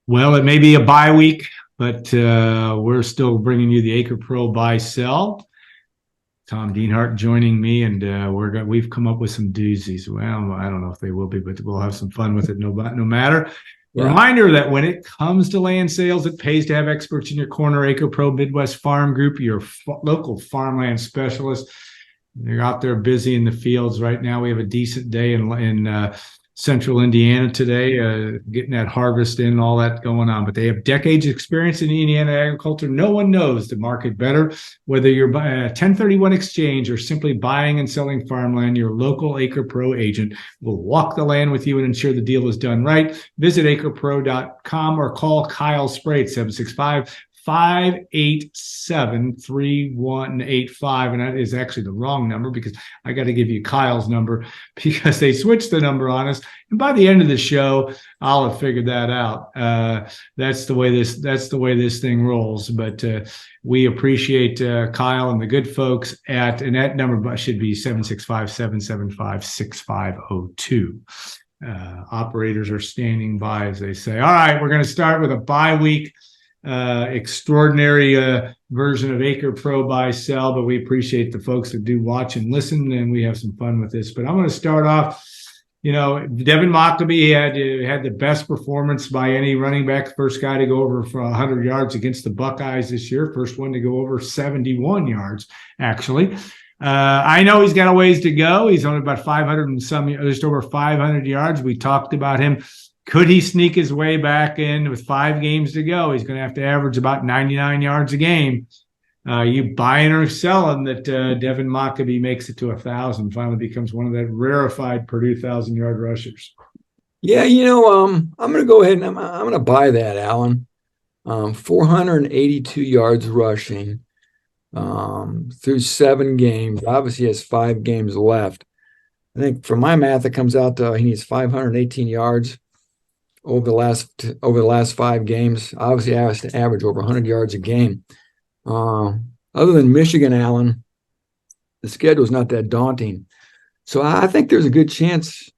Well, it may be a bye week, but we're still bringing you the Acrepro buy sell. Tom Dienhart joining me, and we've come up with some doozies. Well, I don't know if they will be, but we'll have some fun with it no matter. Yeah. Reminder that when it comes to land sales, it pays to have experts in your corner. Acrepro Midwest Farm Group, your local farmland specialist. They're out there busy in the fields right now. We have a decent day in central Indiana today, getting that harvest in and all that going on. But they have decades of experience in Indiana agriculture. No one knows the market better. Whether you're buying a 1031 exchange or simply buying and selling farmland, your local Acrepro agent will walk the land with you and ensure the deal is done right. Visit acrepro.com or call Kyle Spray at 765-587-3185. And that is actually the wrong number because I got to give you Kyle's number because they switched the number on us. And by the end of the show, I'll have figured that out. That's the way this thing rolls. But we appreciate Kyle and the good folks and that number should be 765-775-6502. Operators are standing by, as they say. All right, we're going to start with a bye week. Extraordinary version of Acrepro buy sell, but we appreciate the folks that do watch and listen, and we have some fun with this. But I'm going to start off. Devin Mockobee had the best performance by any running back. First guy to go over for 100 yards against the Buckeyes this year. First one to go over 71 yards, actually. I know he's got a ways to go. He's only about 500 and some, just over 500 yards. We talked about him. Could he sneak his way back in with 5 games to go? He's going to have to average about 99 yards a game. You buying or selling that Devin Mockobee makes it to 1,000, finally becomes one of that rarefied Purdue 1,000-yard rushers. Yeah, I'm going to go ahead and I'm going to buy that, Alan. 482 yards rushing through 7 games. Obviously, he has 5 games left. I think from my math, it comes out to he needs 518 yards over the last 5 games. Obviously, I has to average over 100 yards a game. Other than Michigan, Allen, the schedule is not that daunting. So I think there's a good chance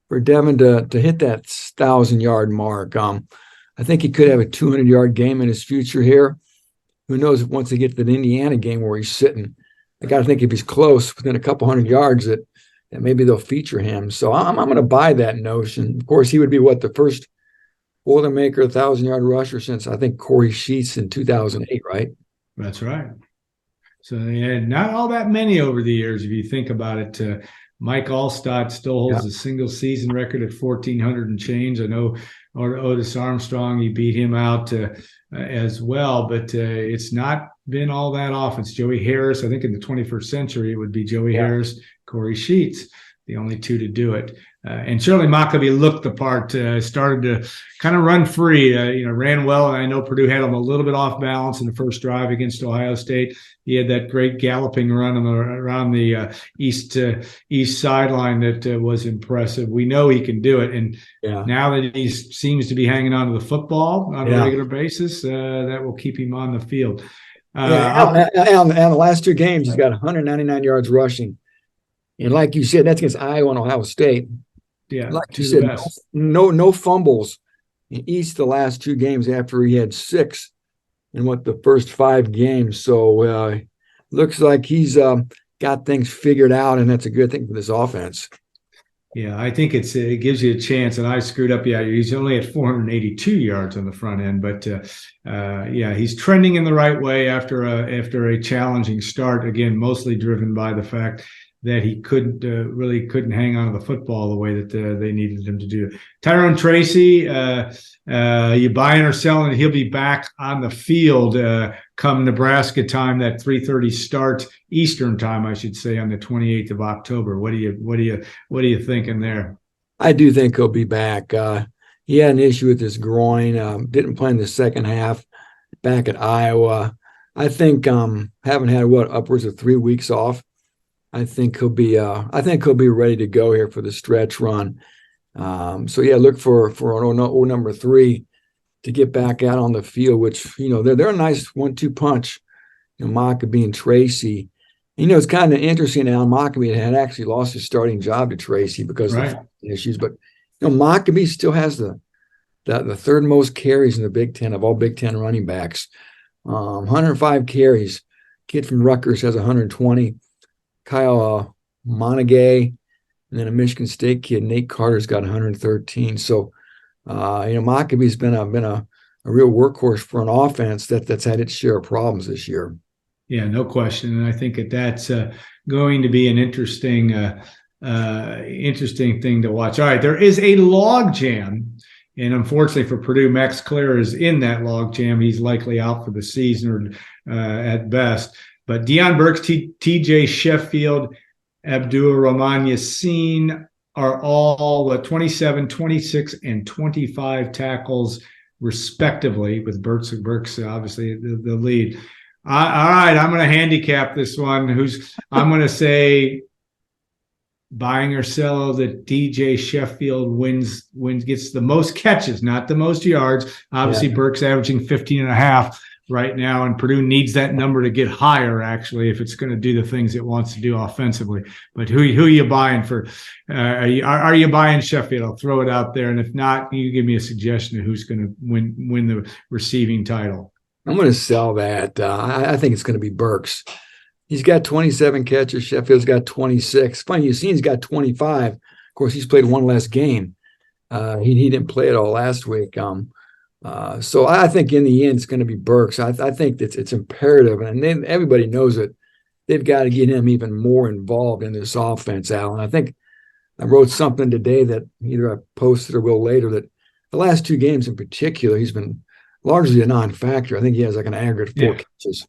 for Devin to hit that 1,000-yard mark. I think he could have a 200-yard game in his future here. Who knows once they get to the Indiana game where he's sitting. I got to think if he's close, within a couple hundred yards, that maybe they'll feature him. So I'm going to buy that notion. Of course, he would be the first Boilermaker 1,000-yard rusher since, I think, Corey Sheets in 2008, right? That's right. So they had not all that many over the years, if you think about it. Mike Allstott still holds a single season record at 1,400 and change. I know Otis Armstrong, he beat him out as well, but it's not been all that often. It's Joey Harris. I think in the 21st century, it would be Joey Harris, Corey Sheets, the only 2 to do it. And certainly Mockobee looked the part, started to kind of run free, ran well. And I know Purdue had him a little bit off balance in the first drive against Ohio State. He had that great galloping run around the east sideline that was impressive. We know he can do it. And now that he seems to be hanging on to the football on a regular basis, that will keep him on the field. And the last 2 games, he's got 199 yards rushing. And like you said, that's against Iowa and Ohio State. Yeah, like you said, no fumbles in each of the last 2 games after he had 6 in the first 5 games. So looks like he's got things figured out, and that's a good thing for this offense. Yeah, I think it gives you a chance. And I screwed up. Yeah, he's only at 482 yards on the front end, but he's trending in the right way after a challenging start. Again, mostly driven by the fact that he really couldn't hang on to the football the way that they needed him to do. Tyrone Tracy, you buying or selling? He'll be back on the field come Nebraska time, that 3:30 start Eastern time, I should say, on the 28th of October. What are you thinking there? I do think he'll be back. He had an issue with his groin. Didn't play in the second half back at Iowa. I think having had upwards of 3 weeks off. I think he'll be ready to go here for the stretch run. Look for an number 3 to get back out on the field, which they're a nice 1-2 punch. Mockobee and Tracy. It's kind of interesting. Alan Mockobee had actually lost his starting job to Tracy because of the issues, but Mockobee still has the the third most carries in the Big Ten of all Big Ten running backs. 105 carries. Kid from Rutgers has 120. Kyle Monaghay, and then a Michigan State kid, Nate Carter's got 113. So, Mockobee's been a real workhorse for an offense that's had its share of problems this year. Yeah, no question. And I think that's going to be an interesting thing to watch. All right, there is a log jam. And unfortunately for Purdue, Max Clare is in that log jam. He's likely out for the season or at best. But Deion Burks, TJ Sheffield, Abdul Rahman Yassin are all 27, 26, and 25 tackles respectively, with Burks obviously the lead. All right, I'm going to handicap this one. I'm going to say buying or sell that DJ Sheffield gets the most catches, not the most yards. Obviously, yeah. Burks averaging 15.5 right now, and Purdue needs that number to get higher, actually, if it's going to do the things it wants to do offensively. But who are you buying for? Are you buying Sheffield? I'll throw it out there, and if not, you give me a suggestion of who's going to win the receiving title. I'm going to sell that. I think it's going to be Burks. He's got 27 catches. Sheffield's got 26. Funny, Yassine's got 25. Of course, he's played one less game. He didn't play at all last week. So I think in the end, it's going to be Burks. I think it's imperative, and everybody knows it. They've got to get him even more involved in this offense, Alan. I think I wrote something today that either I posted or will later, that the last two games in particular, he's been largely a non-factor. I think he has like an aggregate of 4 catches.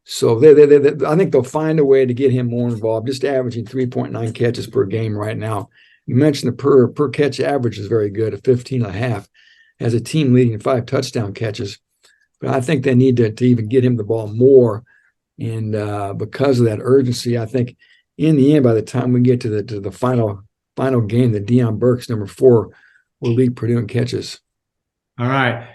So I think they'll find a way to get him more involved, just averaging 3.9 catches per game right now. You mentioned the per catch average is very good at 15.5, as a team leading 5 touchdown catches. But I think they need to even get him the ball more. And because of that urgency, I think in the end, by the time we get to the final game, the Deion Burks, number 4, will lead Purdue in catches. All right.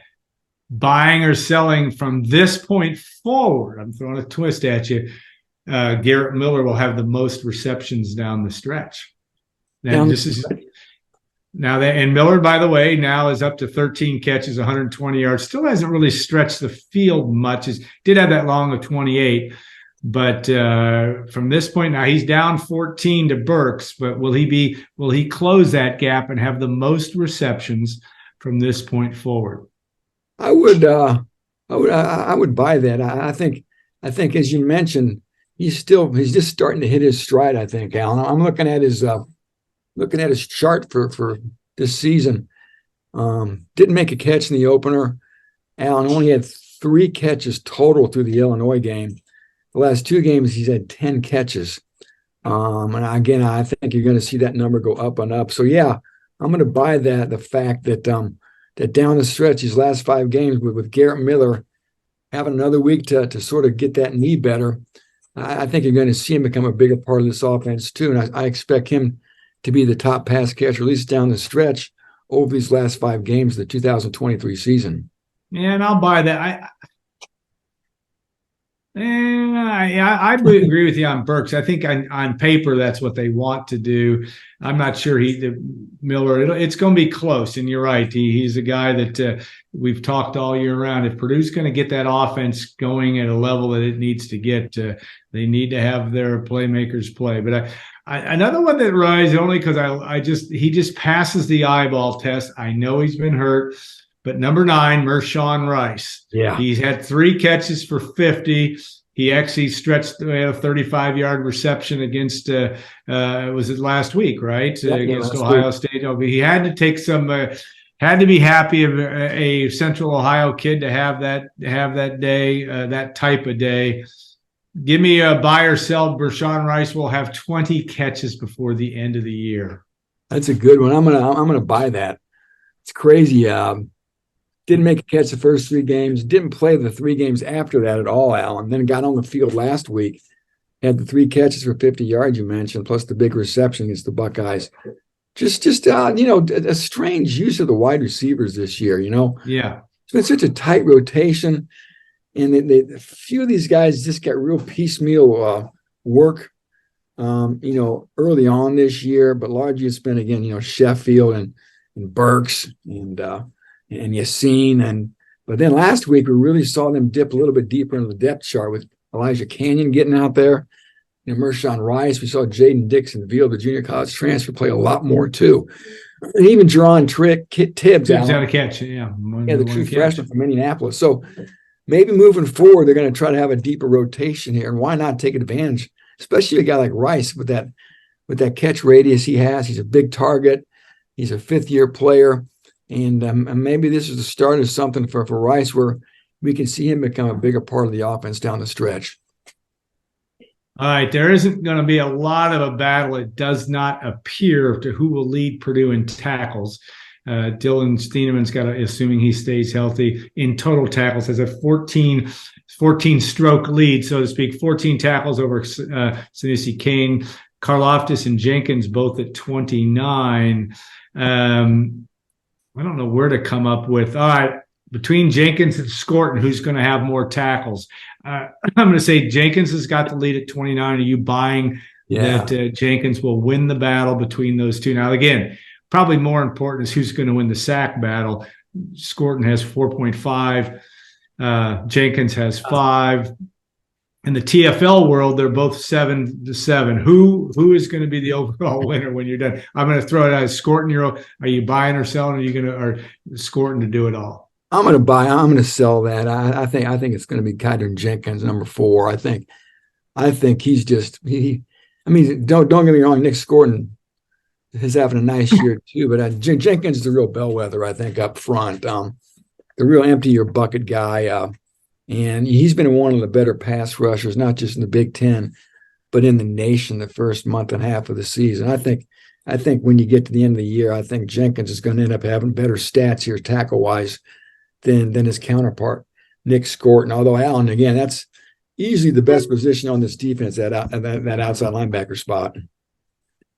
Buying or selling from this point forward, I'm throwing a twist at you. Garrett Miller will have the most receptions down the stretch. And Miller, by the way, now is up to 13 catches, 120 yards. Still hasn't really stretched the field much. Did have that long of 28, but from this point now, he's down 14 to Burks. But will he close that gap and have the most receptions from this point forward? I would buy that. I think as you mentioned, he's just starting to hit his stride. I think, Alan. I'm looking at his chart for this season. Didn't make a catch in the opener. Alan only had 3 catches total through the Illinois game. The last 2 games, he's had 10 catches. And again, I think you're going to see that number go up and up. So yeah, I'm going to buy that. The fact that that down the stretch, these last 5 games with Garrett Miller having another week to sort of get that knee better, I think you're going to see him become a bigger part of this offense too. And I expect him to be the top pass catcher, at least down the stretch, over these last 5 games of the 2023 season. Yeah, and I'll buy that. I would agree with you on Burks. I think on paper that's what they want to do. I'm not sure Miller. It's going to be close, and you're right. He's a guy that we've talked all year round. If Purdue's going to get that offense going at a level that it needs to get, they need to have their playmakers play. But another one that rises only because he just passes the eyeball test. I know he's been hurt. But number 9, Mershawn Rice. Yeah. He's had 3 catches for 50. He actually stretched a 35-yard reception against, was it last week, right? Against Ohio State. He had to take had to be happy of a Central Ohio kid to have that day, that type of day. Give me a buy or sell. Mershawn Rice will have 20 catches before the end of the year. That's a good one. I'm gonna buy that. It's crazy. Didn't make a catch the first 3 games. Didn't play the 3 games after that at all, Alan. Then got on the field last week. Had the 3 catches for 50 yards you mentioned, plus the big reception against the Buckeyes. Just a strange use of the wide receivers this year. Yeah, it's been such a tight rotation, and a few of these guys just got real piecemeal work. Early on this year, but largely it's been again, Sheffield and Burks and. and Yassine. But then last week, we really saw them dip a little bit deeper into the depth chart with Elijah Canyon getting out there. Mershawn Rice. We saw Jaden Dixon-Veal, the junior college transfer, play a lot more too. And even Jerron Tibbs out of catch, yeah. The true freshman from Indianapolis. So maybe moving forward, they're going to try to have a deeper rotation here. And why not take advantage, especially a guy like Rice with that catch radius he has. He's a big target. He's a fifth-year player. And maybe this is the start of something for Rice where we can see him become a bigger part of the offense down the stretch. All right, there isn't going to be a lot of a battle. It does not appear to who will lead Purdue in tackles. Dylan Steeneman's got, assuming he stays healthy, in total tackles, has a 14 stroke lead, so to speak, 14 tackles over Sanesi King. Karloftis and Jenkins both at 29. I don't know where to come up with. All right, between Jenkins and Scorton, who's going to have more tackles? I'm going to say Jenkins has got the lead at 29. Are you buying that Jenkins will win the battle between those two? Now, again, probably more important is who's going to win the sack battle. Scorton has 4.5. Jenkins has 5. In the TFL world, they're both 7-7. Who is going to be the overall winner when you're done? I'm going to throw it out. Scorton, are you buying or selling? Or are you going to, or Scorton to do it all? I'm going to buy. I'm going to sell that. I think it's going to be Kyder Jenkins, number 4. I think he's just I mean, don't get me wrong. Nick Scorton is having a nice year too, but Jenkins is the real bellwether. I think up front, the real empty your bucket guy, and he's been one of the better pass rushers, not just in the Big Ten, but in the nation the first month and a half of the season. I think when you get to the end of the year, I think Jenkins is going to end up having better stats here tackle wise than his counterpart, Nick Scorton. Although Allen, again, that's easily the best position on this defense, that outside linebacker spot.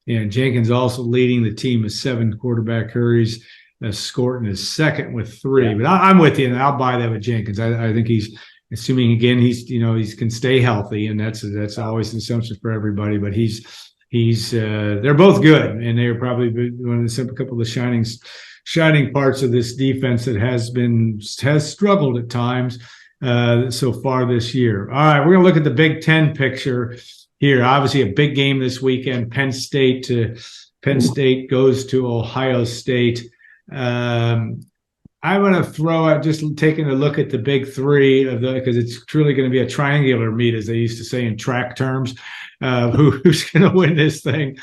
Yeah, Jenkins also leading the team with 7 quarterback hurries. Scorton is second with 3. Yeah. But I'm with you, and I'll buy that with Jenkins. I think he's, assuming again he can stay healthy, and that's always an assumption for everybody. But they're both good, and they're probably one of a couple of the shining parts of this defense that has struggled at times so far this year. All right, we're going to look at the Big Ten picture here. Obviously, a big game this weekend. Penn State goes to Ohio State. I'm going to throw out, just taking a look at the big 3 because it's truly going to be a triangular meet, as they used to say in track terms. Who's going to win this thing?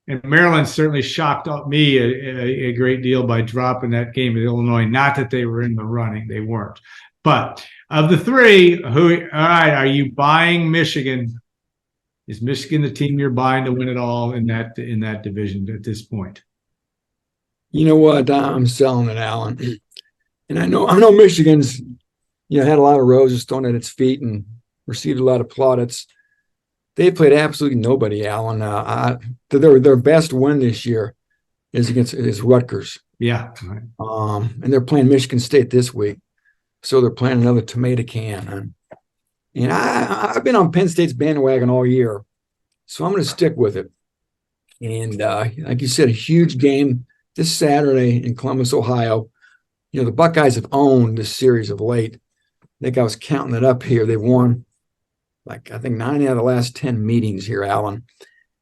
And Maryland certainly shocked me a great deal by dropping that game with Illinois. Not that they were in the running, they weren't. But of the 3, all right, are you buying Michigan? Is Michigan the team you're buying to win it all in that division at this point? You know what? I'm selling it, Allen. And I know Michigan's had a lot of roses thrown at its feet and received a lot of plaudits. They played absolutely nobody, Allen. Their best win this year is Rutgers. Yeah. And they're playing Michigan State this week. So they're playing another tomato can. And I've been on Penn State's bandwagon all year. So I'm going to stick with it. And like you said, a huge game this Saturday in Columbus, Ohio. The Buckeyes have owned this series of late. I think I was counting it up here. They've won, I think 9 out of the last 10 meetings here, Allen.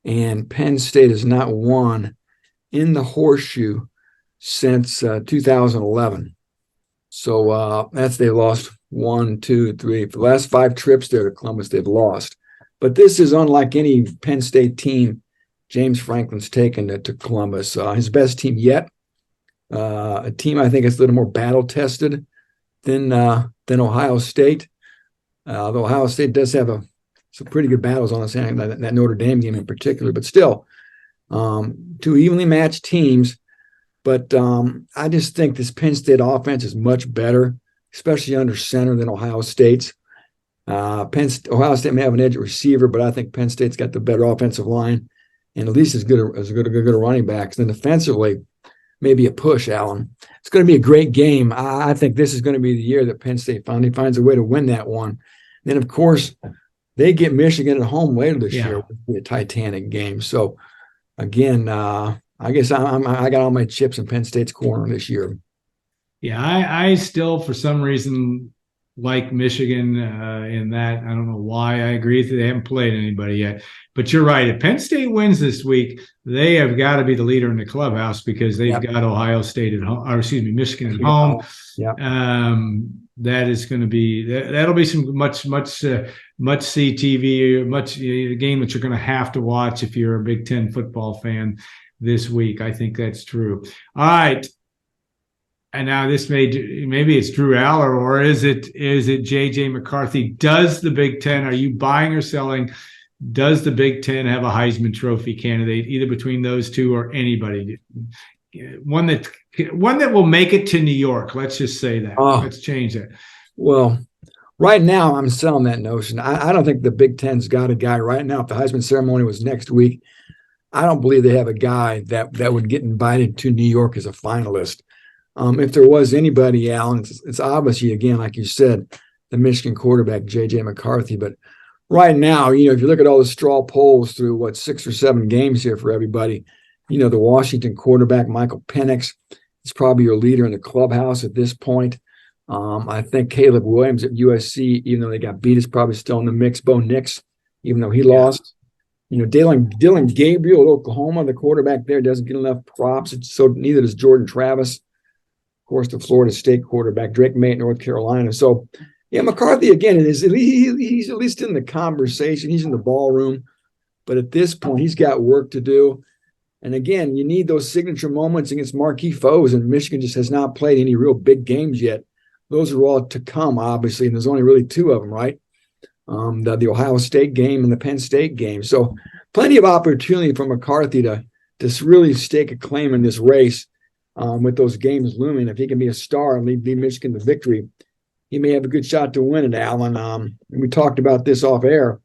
And Penn State has not won in the horseshoe since 2011. So they lost 1, 2, 3. For the last 5 trips there to Columbus, they've lost. But this is unlike any Penn State team James Franklin's taken to Columbus. His best team yet. A team I think is a little more battle-tested than Ohio State. Though Ohio State does have some pretty good battles on its hand, that Notre Dame game in particular. But still, 2 evenly matched teams. But I just think this Penn State offense is much better, especially under center, than Ohio State's. Ohio State may have an edge at receiver, but I think Penn State's got the better offensive line and at least as good a running backs. Then defensively, maybe a push, Allen. It's going to be a great game. I think this is going to be the year that Penn State finally finds a way to win that one. Then, of course, they get Michigan at home later this year. It will be a titanic game. So, again, I guess I got all my chips in Penn State's corner this year. Yeah, I still, for some reason, like Michigan in that. I don't know why. I agree with you. They haven't played anybody yet. But you're right. If Penn State wins this week, they have got to be the leader in the clubhouse because they've Yep. got Ohio State at home, or excuse me, Michigan at home. Yeah. That is going to be that'll be some much see TV, much game that you're going to have to watch if you're a Big Ten football fan this week. I think that's true. All right. And now this maybe it's Drew Aller, or is it JJ McCarthy? Does the Big Ten, are you buying or selling? Does the Big Ten have a Heisman Trophy candidate, either between those two or anybody? One that will make it to New York. Let's just say that. Let's change that. Well, right now I'm selling that notion. I don't think the Big Ten's got a guy right now. If the Heisman ceremony was next week, I don't believe they have a guy that would get invited to New York as a finalist. If there was anybody, Alan, it's obviously, again, like you said, the Michigan quarterback, J.J. McCarthy. But right now, if you look at all the straw polls through, 6 or 7 games here for everybody, the Washington quarterback, Michael Penix, is probably your leader in the clubhouse at this point. I think Caleb Williams at USC, even though they got beat, is probably still in the mix. Bo Nix, even though he lost. Dylan Gabriel at Oklahoma, the quarterback there, doesn't get enough props. So neither does Jordan Travis. Of course, the Florida State quarterback, Drake May at North Carolina. So, yeah, McCarthy, again, he's at least in the conversation. He's in the ballroom. But at this point, he's got work to do. And again, you need those signature moments against marquee foes. And Michigan just has not played any real big games yet. Those are all to come, obviously. And there's only really 2 of them, right? The Ohio State game and the Penn State game. So plenty of opportunity for McCarthy to really stake a claim in this race. With those games looming, if he can be a star and lead Michigan to victory, he may have a good shot to win it, Alan. And we talked about this off air,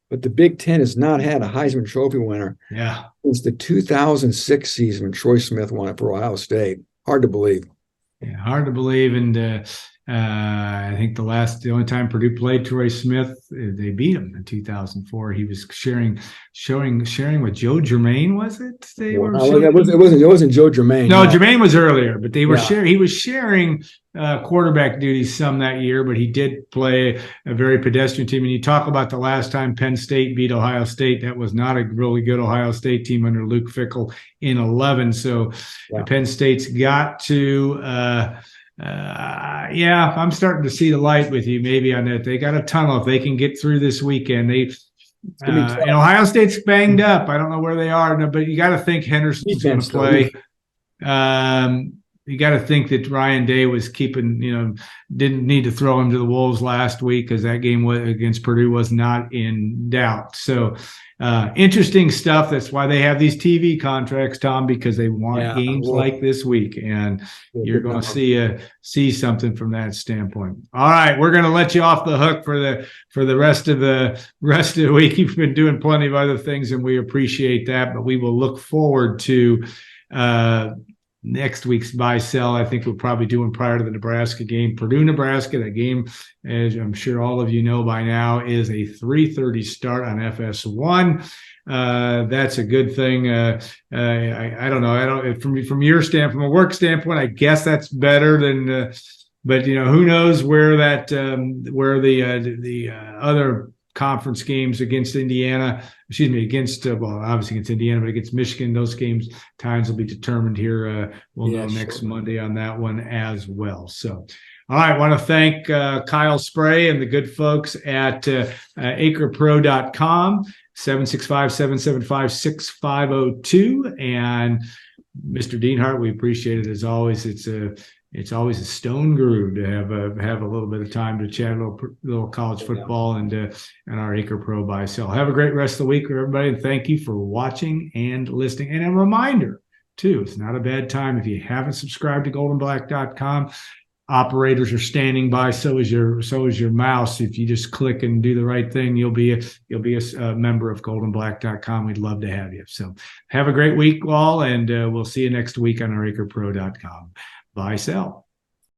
but the Big Ten has not had a Heisman Trophy winner since the 2006 season when Troy Smith won it for Ohio State. Hard to believe. Yeah, hard to believe. And I think the only time Purdue played Troy Smith, they beat him in 2004. He was sharing with Joe Germain, was it? It wasn't Joe Germain. No, Germain was earlier, but they were sharing. He was sharing quarterback duties some that year, but he did play a very pedestrian team. And you talk about the last time Penn State beat Ohio State, that was not a really good Ohio State team under Luke Fickell in 2011. So Penn State's got to. I'm starting to see the light with you maybe on that. They got a tunnel if they can get through this weekend. And Ohio State's banged up. I don't know where they are, but you got to think Henderson's going to play. You got to think that Ryan Day was keeping, didn't need to throw him to the Wolves last week because that game against Purdue was not in doubt. So interesting stuff. That's why they have these TV contracts, Tom, because they want games like this week, and you're going to see something from that standpoint. All right, we're going to let you off the hook for the rest of the week. You've been doing plenty of other things, and we appreciate that. But we will look forward to next week's buy sell. I think we're probably doing prior to the Nebraska game. Purdue, Nebraska, that game, as I'm sure all of you know by now, is a 3:30 start on FS1. That's a good thing. I don't know. From your standpoint, from a work standpoint, I guess that's better than. But who knows where the other conference games against Indiana, obviously against Indiana, but against Michigan, those games times will be determined here. We'll know next Monday on that one as well. So, all right, I want to thank Kyle Spray and the good folks at Acrepro.com, 765-775-6502. And Mr. Dienhart, we appreciate it as always. It's always a stone groove to have a little bit of time to chat a little college football and our Acrepro buy sell. Have a great rest of the week, everybody, and thank you for watching and listening. And a reminder, too, it's not a bad time if you haven't subscribed to goldenblack.com. Operators are standing by. So is your mouse. If you just click and do the right thing, you'll be a member of goldenblack.com. We'd love to have you. So have a great week, all, and we'll see you next week on our Acrepro.com. Buy, sell.